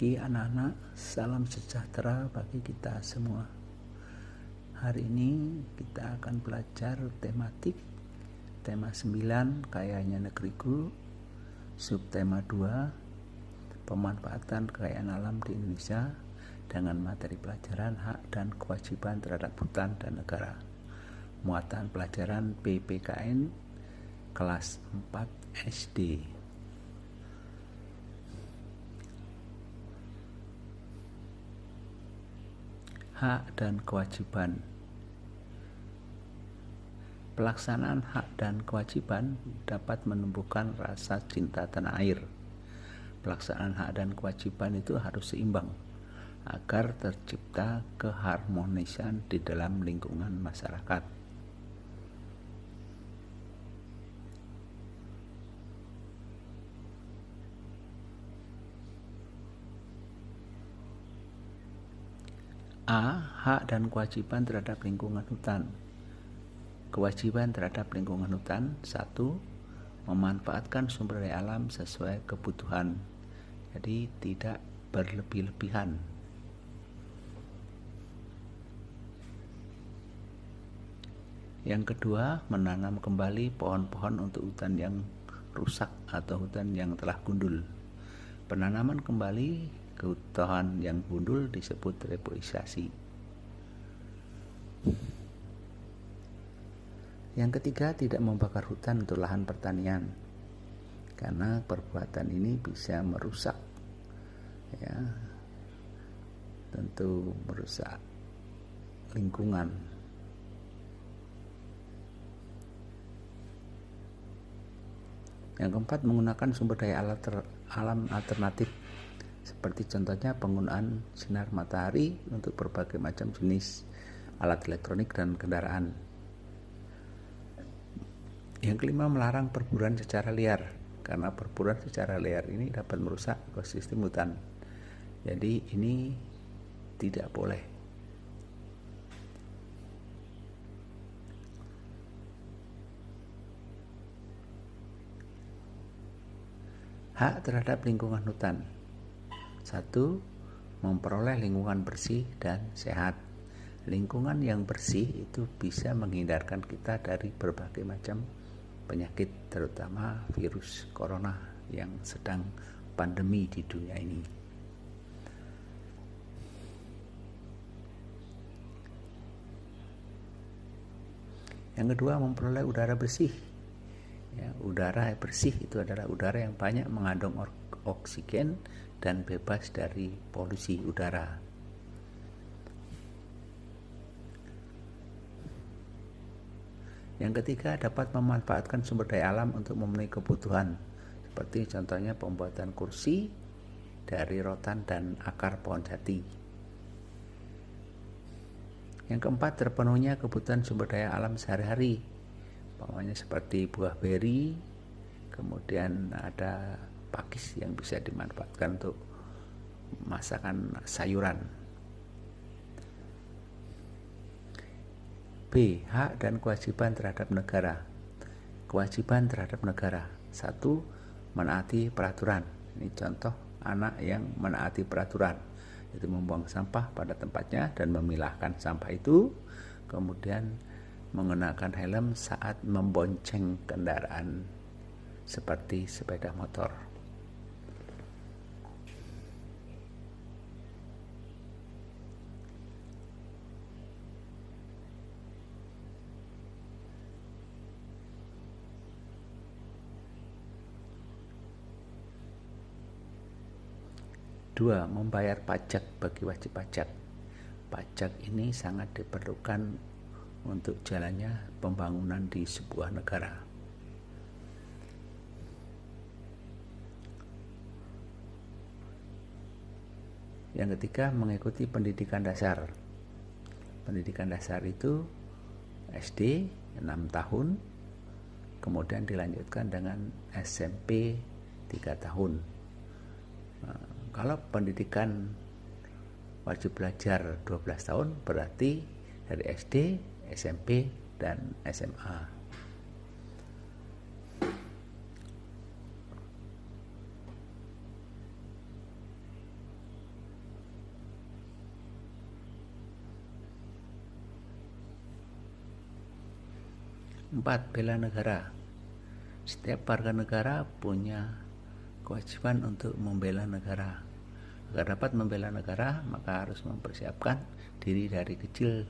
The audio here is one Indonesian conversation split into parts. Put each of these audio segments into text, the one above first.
pagi anak-anak, salam sejahtera bagi kita semua. Hari ini kita akan belajar tematik tema 9 kayanya negeriku, subtema 2 pemanfaatan kekayaan alam di Indonesia dengan materi pelajaran hak dan kewajiban terhadap hutan dan negara. Muatan pelajaran PPKN kelas 4 SD. Hak dan kewajiban. Pelaksanaan hak dan kewajiban dapat menumbuhkan rasa cinta tanah air. Pelaksanaan hak dan kewajiban itu harus seimbang agar tercipta keharmonisan di dalam lingkungan masyarakat. A. Hak dan kewajiban terhadap lingkungan hutan. Kewajiban terhadap lingkungan hutan. 1. Memanfaatkan sumber daya alam sesuai kebutuhan. Jadi tidak berlebih-lebihan. Yang kedua, menanam kembali pohon-pohon untuk hutan yang rusak atau hutan yang telah gundul. Penanaman kembali kehutan yang gundul disebut reboisasi. Yang ketiga, tidak membakar hutan untuk lahan pertanian, karena perbuatan ini bisa merusak, tentu merusak lingkungan. Yang keempat, menggunakan sumber daya alam alternatif, seperti contohnya penggunaan sinar matahari untuk berbagai macam jenis alat elektronik dan kendaraan. Yang kelima, melarang perburuan secara liar, karena perburuan secara liar ini dapat merusak ekosistem hutan. Jadi ini tidak boleh. Hak terhadap lingkungan hutan. 1. Memperoleh lingkungan bersih dan sehat. Lingkungan yang bersih itu bisa menghindarkan kita dari berbagai macam penyakit, terutama virus corona yang sedang pandemi di dunia ini. Yang kedua, memperoleh udara bersih. Udara bersih itu adalah udara yang banyak mengandung oksigen dan bebas dari polusi udara. Yang ketiga, dapat memanfaatkan sumber daya alam untuk memenuhi kebutuhan, seperti contohnya pembuatan kursi dari rotan dan akar pohon jati. Yang keempat, terpenuhnya kebutuhan sumber daya alam sehari-hari, umpamanya seperti buah beri, kemudian ada pakis yang bisa dimanfaatkan untuk masakan sayuran. B. Hak dan kewajiban terhadap negara. Kewajiban terhadap negara. 1. Menaati peraturan. Ini contoh anak yang menaati peraturan, yaitu membuang sampah pada tempatnya dan memilahkan sampah itu, kemudian menggunakan helm saat membonceng kendaraan seperti sepeda motor. Dua, membayar pajak bagi wajib pajak. Pajak ini sangat diperlukan untuk jalannya pembangunan di sebuah negara. Yang ketiga, mengikuti pendidikan dasar. Pendidikan dasar itu SD 6 tahun, kemudian dilanjutkan dengan SMP 3 tahun. Kalau pendidikan wajib belajar 12 tahun, berarti dari SD, SMP, dan SMA. 4. Bela negara. Setiap warga negara punya kewajiban untuk membela negara. Agar dapat membela negara, maka harus mempersiapkan diri dari kecil.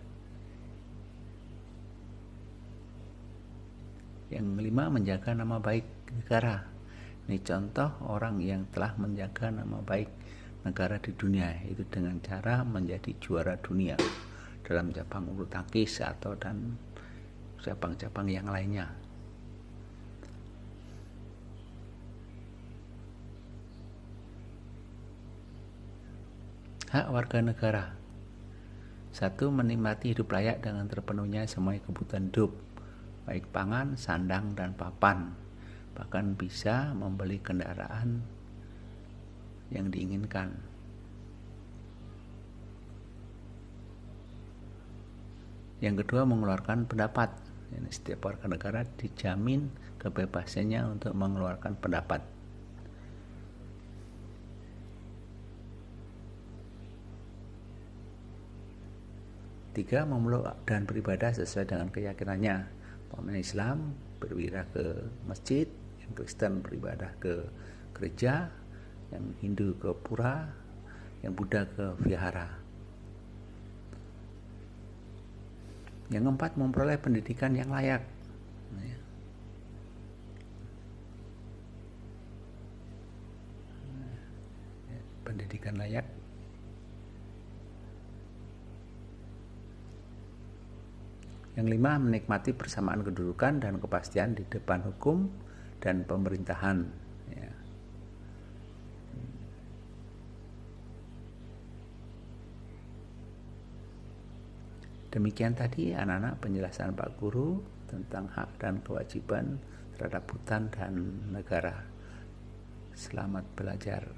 Yang 5. Menjaga nama baik negara. Ini contoh orang yang telah menjaga nama baik negara di dunia, itu dengan cara menjadi juara dunia dalam cabang bulu tangkis atau dan cabang-cabang yang lainnya. Hak warga negara. 1. Menikmati hidup layak dengan terpenuhnya semua kebutuhan hidup, baik pangan, sandang, dan papan. Bahkan bisa membeli kendaraan yang diinginkan. Yang kedua, mengeluarkan pendapat. Setiap warga negara dijamin kebebasannya untuk mengeluarkan pendapat. Tiga, memeluk dan beribadah sesuai dengan keyakinannya. Umpamanya Islam berwirah ke masjid, yang Kristen beribadah ke gereja, yang Hindu ke pura, yang Buddha ke vihara. Yang 4, memperoleh pendidikan yang layak. Pendidikan layak. Yang 5, menikmati persamaan kedudukan dan kepastian di depan hukum dan pemerintahan. Demikian tadi anak-anak penjelasan Pak Guru tentang hak dan kewajiban terhadap hutan dan negara. Selamat belajar.